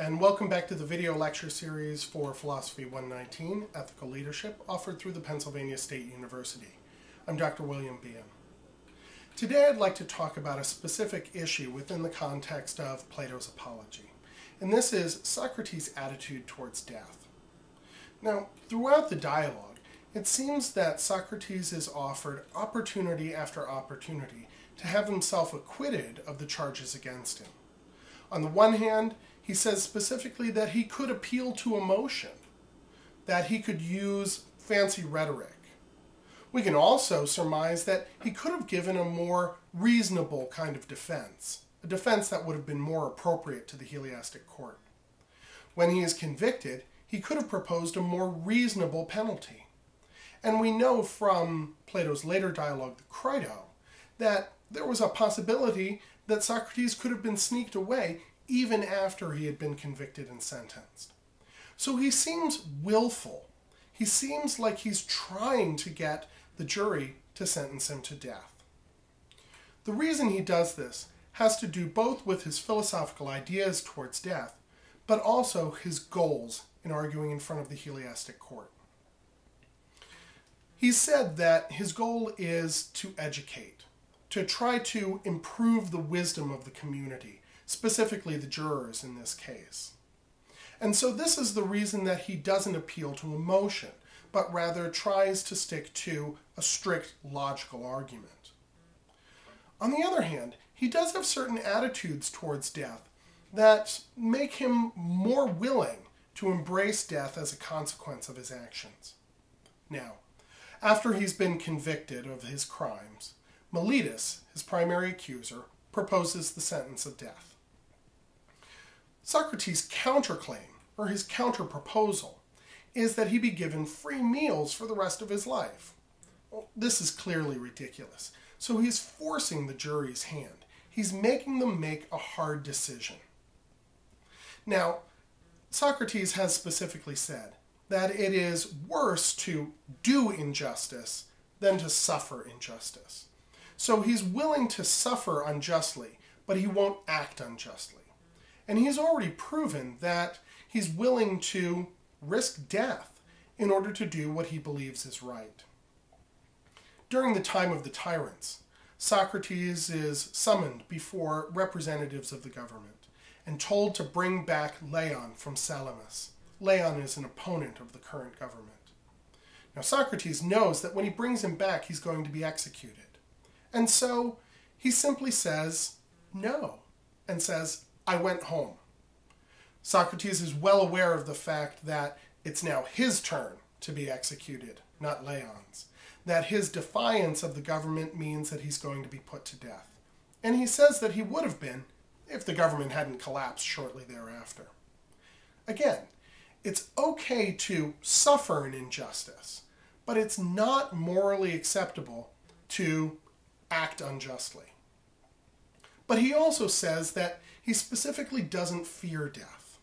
and welcome back to the video lecture series for Philosophy 119, Ethical Leadership, offered through the Pennsylvania State University. I'm Dr. William Beam. Today I'd like to talk about a specific issue within the context of Plato's Apology, and this is Socrates' attitude towards death. Now, throughout the dialogue, it seems that Socrates is offered opportunity after opportunity to have himself acquitted of the charges against him. On the one hand, he says specifically that he could appeal to emotion, that he could use fancy rhetoric. We can also surmise that he could have given a more reasonable kind of defense, a defense that would have been more appropriate to the Heliastic court. When he is convicted, he could have proposed a more reasonable penalty. And we know from Plato's later dialogue, the Crito, that there was a possibility that Socrates could have been sneaked away even after he had been convicted and sentenced. So he seems willful. He seems like he's trying to get the jury to sentence him to death. The reason he does this has to do both with his philosophical ideas towards death, but also his goals in arguing in front of the Heliastic court. He said that his goal is to educate, to try to improve the wisdom of the community, specifically the jurors in this case. And so this is the reason that he doesn't appeal to emotion, but rather tries to stick to a strict logical argument. On the other hand, he does have certain attitudes towards death that make him more willing to embrace death as a consequence of his actions. Now, after he's been convicted of his crimes, Miletus, his primary accuser, proposes the sentence of death. Socrates' counterclaim, or his counterproposal, is that he be given free meals for the rest of his life. Well, this is clearly ridiculous. So he's forcing the jury's hand. He's making them make a hard decision. Now, Socrates has specifically said that it is worse to do injustice than to suffer injustice. So he's willing to suffer unjustly, but he won't act unjustly. And he's already proven that he's willing to risk death in order to do what he believes is right. During the time of the tyrants, Socrates is summoned before representatives of the government and told to bring back Leon from Salamis. Leon is an opponent of the current government. Now Socrates knows that when he brings him back, he's going to be executed. And so he simply says no, and says, I went home. Socrates is well aware of the fact that it's now his turn to be executed, not Leon's. That his defiance of the government means that he's going to be put to death. And he says that he would have been if the government hadn't collapsed shortly thereafter. Again, it's okay to suffer an injustice, but it's not morally acceptable to act unjustly. But he also says that he specifically doesn't fear death,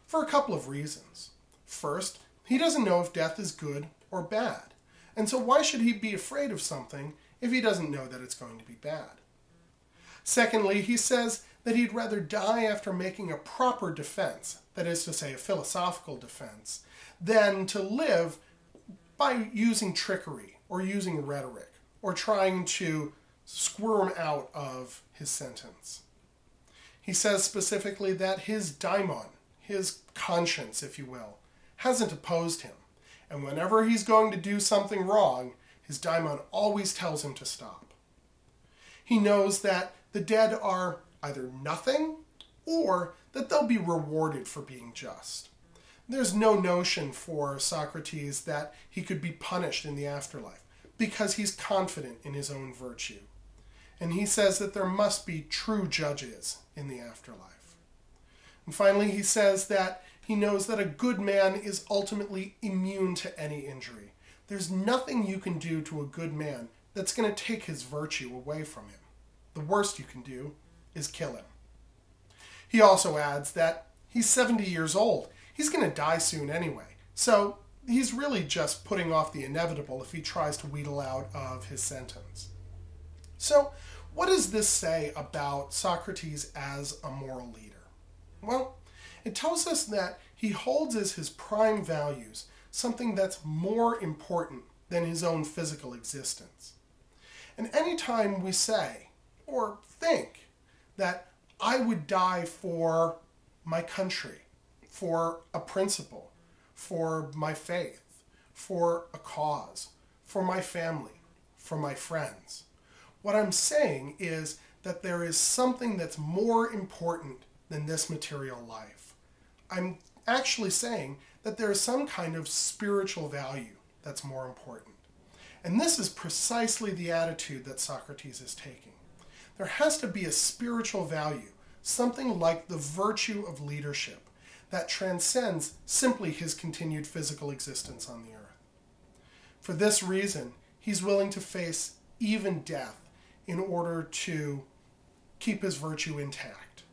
for a couple of reasons. First, he doesn't know if death is good or bad, and so why should he be afraid of something if he doesn't know that it's going to be bad? Secondly, he says that he'd rather die after making a proper defense, that is to say a philosophical defense, than to live by using trickery or using rhetoric or trying to squirm out of his sentence. He says specifically that his daimon, his conscience, if you will, hasn't opposed him. And whenever he's going to do something wrong, his daimon always tells him to stop. He knows that the dead are either nothing or that they'll be rewarded for being just. There's no notion for Socrates that he could be punished in the afterlife because he's confident in his own virtue. And he says that there must be true judges in the afterlife. And finally, he says that he knows that a good man is ultimately immune to any injury. There's nothing you can do to a good man that's going to take his virtue away from him. The worst you can do is kill him. He also adds that he's 70 years old. He's going to die soon anyway. So he's really just putting off the inevitable if he tries to wheedle out of his sentence. So what does this say about Socrates as a moral leader? Well, It tells us that he holds as his prime values something that's more important than his own physical existence. And anytime we say or think that I would die for my country, for a principle, for my faith, for a cause, for my family, for my friends, what I'm saying is that there is something that's more important than this material life. I'm actually saying that there is some kind of spiritual value that's more important. And this is precisely the attitude that Socrates is taking. There has to be a spiritual value, something like the virtue of leadership, that transcends simply his continued physical existence on the earth. For this reason, he's willing to face even death in order to keep his virtue intact.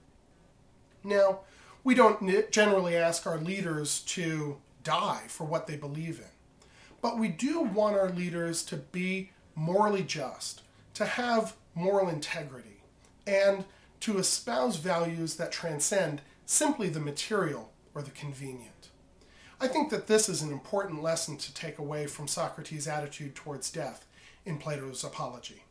Now, we don't generally ask our leaders to die for what they believe in, but we do want our leaders to be morally just, to have moral integrity, and to espouse values that transcend simply the material or the convenient. I think that this is an important lesson to take away from Socrates' attitude towards death in Plato's Apology.